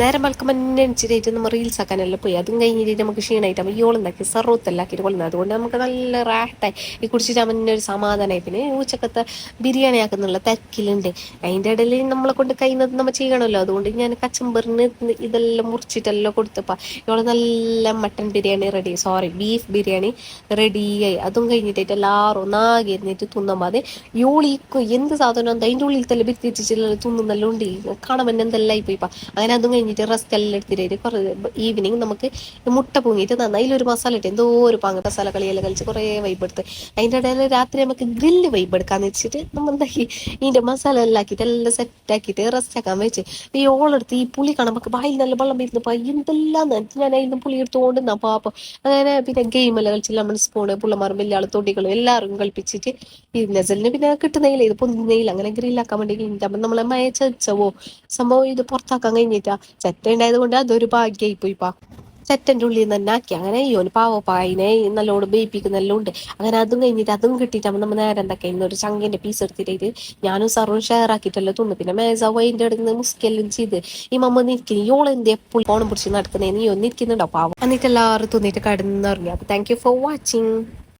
നേരം വെളുക്കുമ്പോൾ എണിച്ചിട്ടായിട്ട് നമ്മൾ റീൽസ് ആക്കാനെല്ലാം പോയി. അതും കഴിഞ്ഞിട്ട് നമുക്ക് ക്ഷീണമായിട്ട് നമ്മൾ യോളുണ്ടാക്കി സർവത്തെല്ലാക്കിയിട്ട് കൊള്ളുന്നത്. അതുകൊണ്ട് നമുക്ക് നല്ല റാഹത്തായി ഈ കുടിച്ചിട്ട് അവൻ്റെ ഒരു സമാധാനമായി. പിന്നെ ഉച്ചക്കത്തെ ബിരിയാണി ആക്കുന്നുള്ള തിരക്കിലുണ്ട്. അതിൻ്റെ ഇടയിൽ നമ്മളെ കൊണ്ട് കഴിയുന്നത് നമ്മൾ ചെയ്യണമല്ലോ. അതുകൊണ്ട് ഞാൻ കച്ചമ്പറിന് ഇതെല്ലാം മുറിച്ചിട്ടെല്ലാം കൊടുത്തപ്പോൾ ഇവള് നല്ല mutton biryani ready, sorry beef biryani റെഡിയായി. അതും കഴിഞ്ഞിട്ടായിട്ട് എല്ലാവരും ഒന്നാകെ ഇരുന്നിട്ട് തിന്നുമ്പോൾ അത് യോളിക്കും എന്ത് സാധനം എന്താ അതിൻ്റെ ഉള്ളിൽ തന്നെ ബിത്തിച്ചിട്ടുള്ള തിന്നുന്നെല്ലാം ഉണ്ട്. കാണുമ്പോൾ എന്തെല്ലാം ആയിപ്പോയി. അങ്ങനെ അതും കഴിഞ്ഞിട്ട് റസ്ക് എല്ലാം എടുത്തിട്ട് കുറേ ഈവനിങ് നമുക്ക് മുട്ട പൊങ്ങിയിട്ട് നന്നായി അതിലൊരു മസാല ഇട്ട് എന്തോ ഒരു പാങ്ങ് മസാല കളിയെല്ലാം കളിച്ച് കുറേ വൈബ് എടുത്ത് അതിൻ്റെ ഇടയിൽ രാത്രി നമുക്ക് ഗ്രില്ല് വൈബ് എടുക്കാന്ന് വെച്ചിട്ട് നമ്മൾ എന്താക്കി ഇതിൻ്റെ മസാല എല്ലാം ആക്കിയിട്ട് എല്ലാം സെറ്റാക്കിയിട്ട് റസ്റ്റ് ആക്കാൻ വെച്ച് ഈ ഓളെടുത്ത് ഈ പുളി കാണാൻ നമുക്ക് വായിൽ നല്ല വെള്ളം വരുന്നപ്പോൾ എന്തെല്ലാം ഞാൻ അതിൽ പുളി എടുത്തുകൊണ്ടിരുന്ന പാപ്പം. അങ്ങനെ പിന്നെ ഗെയിമെല്ലാം കളിച്ച് ലെമൺ സ്പൂണ് പിള്ളമാരും വലിയ ആൾ തൊടികളും എല്ലാവരും കളിപ്പിച്ചിട്ട് ഈ നസലിന് പിന്നെ കിട്ടുന്നതില്ല, ഇത് പൊന്തുന്നതില്ല. അങ്ങനെ ഗ്രില്ലാക്കാൻ വേണ്ടി കഴിഞ്ഞിട്ട് നമ്മളെ മയ ചതച്ചവോ സംഭവം ഇത് പുറത്താക്കാൻ കഴിഞ്ഞിട്ടാ ചെറ്റ ഉണ്ടായത് കൊണ്ട് അതൊരു ഭാഗ്യമായി പോയിപ്പാ. ചെറ്റൻ്റെ ഉള്ളിൽ നിന്ന് തന്നെ ആക്കി. അങ്ങനെ അയ്യോന് പാവപ്പാ അതിനെ നല്ലോണം ബേപ്പിക്കുന്നെല്ലാം ഉണ്ട്. അങ്ങനെ അതും കഴിഞ്ഞിട്ട് അതും കിട്ടിയിട്ടാകുമ്പോൾ നമ്മൾ നേരെ എന്താക്കി ഒരു ചങ്കിന്റെ പീസ് എടുത്തിട്ട് ഞാനും സാറും ഷെയർ ആക്കിയിട്ടല്ലോ തിന്നു. പിന്നെ മേസാവും അതിൻ്റെ അടുത്ത് മുസ്കെല്ലാം ചെയ്ത് ഈ മമ്മ നിൽക്കുന്നു യോളെന്ത് എപ്പോഴും ഫോണും പിടിച്ച് നടക്കുന്നേ നീ ഒന്ന് നിൽക്കുന്നുണ്ടോ പാവം. എന്നിട്ട് എല്ലാവരും തിന്നിട്ട് കിടന്നുറങ്ങി. അപ്പൊ താങ്ക് യു ഫോർ വാച്ചിങ്.